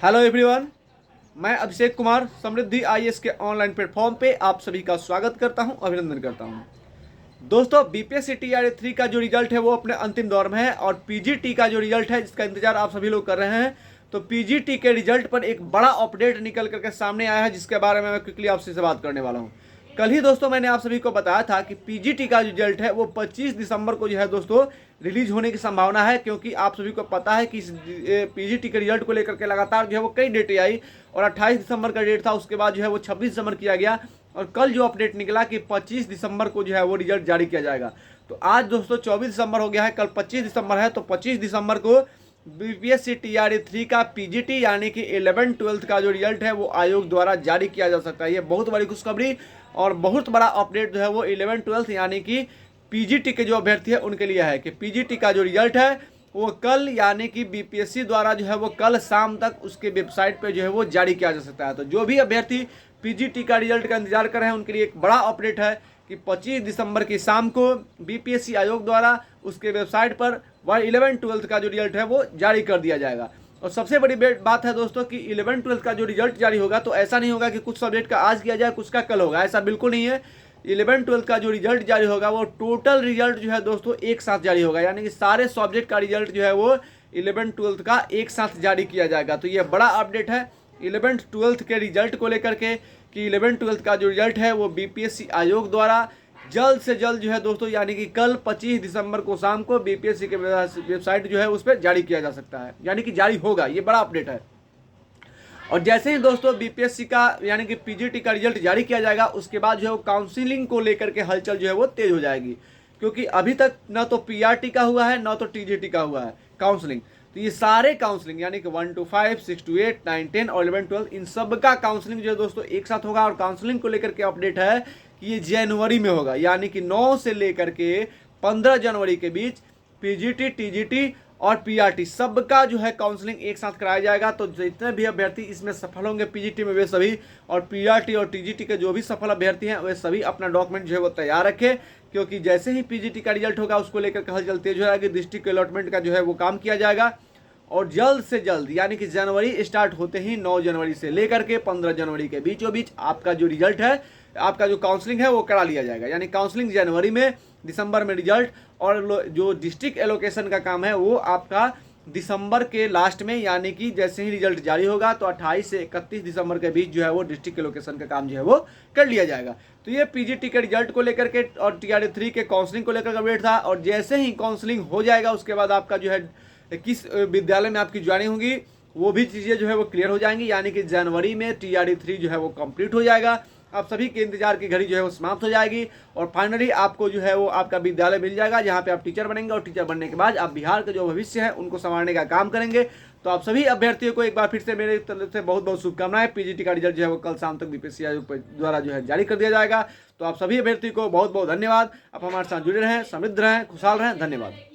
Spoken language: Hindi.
हेलो एवरीवन, मैं अभिषेक कुमार समृद्धि आईएएस के ऑनलाइन प्लेटफॉर्म पे आप सभी का स्वागत करता हूं, अभिनंदन करता हूं। दोस्तों, बीपीएससी टीआरई 3 का जो रिजल्ट है वो अपने अंतिम दौर में है और पीजीटी का जो रिजल्ट है जिसका इंतजार आप सभी लोग कर रहे हैं, तो पीजीटी के रिजल्ट पर एक बड़ा अपडेट निकल करके सामने आया है जिसके बारे में मैं क्विकली आपसे बात करने वाला हूँ। कल ही दोस्तों मैंने आप सभी को बताया था कि पीजीटी का जो रिजल्ट है वो 25 दिसंबर को जो है दोस्तों रिलीज होने की संभावना है, क्योंकि आप सभी को पता है कि इस पीजीटी के रिजल्ट को लेकर के लगातार जो है वो कई डेटें आई और 28 दिसंबर का डेट था, उसके बाद जो है वो 26 दिसंबर किया गया और कल जो अपडेट निकला कि 25 दिसंबर को जो है वो रिजल्ट जारी किया जाएगा। तो आज दोस्तों 24 दिसंबर हो गया है, कल 25 दिसंबर है, तो 25 दिसंबर को बीपीएससी टीआरई 3 का पीजीटी यानी कि 11-12 का जो रिजल्ट है वो आयोग द्वारा जारी किया जा सकता है। ये बहुत बड़ी खुशखबरी और बहुत बड़ा अपडेट जो है वो 11-12 यानी कि पीजीटी के जो अभ्यर्थी है उनके लिए है कि पीजीटी का जो रिजल्ट है वो कल यानी कि बीपीएससी द्वारा जो है वो कल शाम तक उसके वेबसाइट पे जो है वो जारी किया जा सकता है। तो जो भी अभ्यर्थी पीजीटी का रिजल्ट का इंतजार कर रहे हैं उनके लिए एक बड़ा अपडेट है कि 25 दिसंबर की शाम को बीपीएससी आयोग द्वारा उसके वेबसाइट पर 11-12 का जो रिजल्ट है वो जारी कर दिया जाएगा। और सबसे बड़ी बात है दोस्तों कि 11-12 का जो रिजल्ट जारी होगा तो ऐसा नहीं होगा कि कुछ सब्जेक्ट का आज किया जाए कुछ का कल होगा, ऐसा बिल्कुल नहीं है। 11-12 का जो रिजल्ट जारी होगा वो टोटल रिजल्ट जो है दोस्तों एक साथ जारी होगा, यानी कि सारे सब्जेक्ट का रिजल्ट जो है वो 11-12 का एक साथ जारी किया जाएगा। तो ये बड़ा अपडेट है 11-12 के रिजल्ट को लेकर के कि 11-12 का जो रिजल्ट है वो बीपीएससी आयोग द्वारा जल्द से जल्द जो है दोस्तों यानी कि कल 25 दिसंबर को शाम को बीपीएससी के वेबसाइट जो है उस पर जारी किया जा सकता है, यानी कि जारी होगा। ये बड़ा अपडेट है। और जैसे ही दोस्तों बीपीएससी का यानी कि पीजीटी का रिजल्ट जारी किया जाएगा उसके बाद जो है वो काउंसिलिंग को लेकर के हलचल जो है वो तेज हो जाएगी, क्योंकि अभी तक ना तो पीआरटी का हुआ है ना तो टीजीटी का हुआ है काउंसलिंग। तो ये सारे काउंसलिंग यानी कि 1 to 5, 6 to 8, 9, 10 और 11-12 इन सब का काउंसलिंग जो है दोस्तों एक साथ होगा। और काउंसलिंग को लेकर के अपडेट है कि ये जनवरी में होगा, यानी कि 9 से लेकर के 15 जनवरी के बीच पीजीटी, टीजीटी और पीआरटी सबका जो है काउंसलिंग एक साथ कराया जाएगा। तो जितने भी अभ्यर्थी इसमें सफल होंगे पीजीटी में वे सभी और पीआरटी और टीजीटी के जो भी सफल अभ्यर्थी हैं वे सभी अपना डॉक्यूमेंट जो है वो तैयार रखें, क्योंकि जैसे ही पीजीटी का रिजल्ट होगा उसको लेकर के हलचल तेज हो जाएगी। डिस्ट्रिक्ट अलॉटमेंट का जो है वो काम किया जाएगा और जल्द से जल्द यानी कि जनवरी स्टार्ट होते ही 9 जनवरी से लेकर के 15 जनवरी के बीचों बीच आपका जो रिजल्ट है, आपका जो काउंसलिंग है वो करा लिया जाएगा। यानी काउंसलिंग जनवरी में, दिसंबर में रिजल्ट और जो डिस्ट्रिक्ट एलोकेशन का काम है वो आपका दिसंबर के लास्ट में, यानी कि जैसे ही रिजल्ट जारी होगा तो 28 से 31 दिसंबर के बीच जो है वो डिस्ट्रिक्ट एलोकेशन का काम जो है वो कर लिया जाएगा। तो ये पीजीटी के रिजल्ट को लेकर के और टीआरई 3 के काउंसलिंग को लेकर अपडेट था। और जैसे ही काउंसलिंग हो जाएगा उसके बाद आपका जो है किस विद्यालय में आपकी ज्वाइनिंग होगी वो भी चीज़ें जो है वो क्लियर हो जाएंगी, यानी कि जनवरी में टीआरई 3 जो है वो कंप्लीट हो जाएगा। आप सभी के इंतजार की घड़ी जो है वो समाप्त हो जाएगी और फाइनली आपको जो है वो आपका विद्यालय मिल जाएगा जहाँ पे आप टीचर बनेंगे और टीचर बनने के बाद आप बिहार का जो भविष्य है उनको संवारने का काम करेंगे। तो आप सभी अभ्यर्थियों को एक बार फिर से मेरे तरफ से बहुत बहुत शुभकामनाएं। पीजीटी का रिजल्ट जो है वो कल शाम तक बीपीएससी आयोग द्वारा जो है जारी कर दिया जाएगा। तो आप सभी अभ्यर्थियों को बहुत बहुत धन्यवाद। आप हमारे साथ जुड़े रहें, समृद्ध रहें, खुशहाल रहें। धन्यवाद।